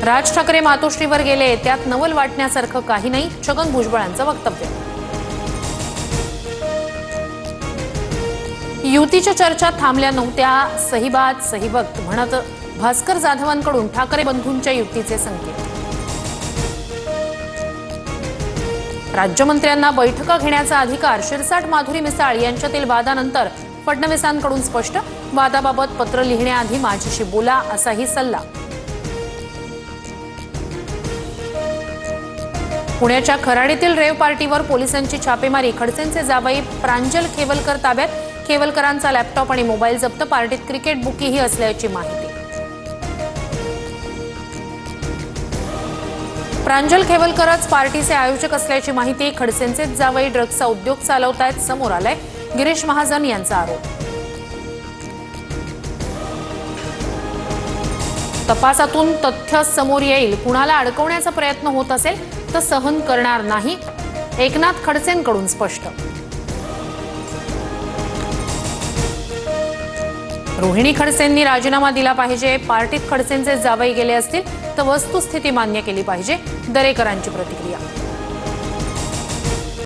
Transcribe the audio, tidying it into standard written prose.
राज ठाकरे मातोश्रीवर गेले, त्यात नवल वाटण्यासारखं काही नाही, छगन भुजबळांचं वक्तव्य. युतीच्या चर्चा थांबल्या नव्हत्या, सही बात सही वक्त म्हणत भास्कर जाधवांकडून ठाकरे बंधूंच्या युतीचे संकेत. राज्यमंत्र्यांना बैठका घेण्याचा अधिकार, शिरसाट माधुरी मिसाळ यांच्यातील वादानंतर फडणवीसांकडून स्पष्ट, वादाबाबत पत्र लिहिण्याआधी माझ्याशी बोला असाही सल्ला. पुण्याच्या खराडीतील रेव पार्टीवर पोलिसांची छापेमारी, खडसेंचे जावई प्रांजल खेवलकर ताब्यात, खेवलकरांचा लॅपटॉप आणि मोबाईल जप्त, पार्टीत क्रिकेट बुकीही असल्याची माहिती. प्रांजल खेवलकरच पार्टीचे आयोजक असल्याची माहिती, खडसेंचेच जावई ड्रग्सचा उद्योग चालवतायत समोर आलाय, गिरीश महाजन यांचा आरोप. तपासातून तथ्य समोर येईल, कुणाला अडकवण्याचा प्रयत्न होत असेल तर सहन करणार नाही, एकनाथ खडसेंकडून स्पष्ट. रोहिणी खडसेंनी राजीनामा दिला पाहिजे, पार्टीत खडसेंचे जावई गेले असतील तर वस्तुस्थिती मान्य केली पाहिजे, दरेकरांची प्रतिक्रिया.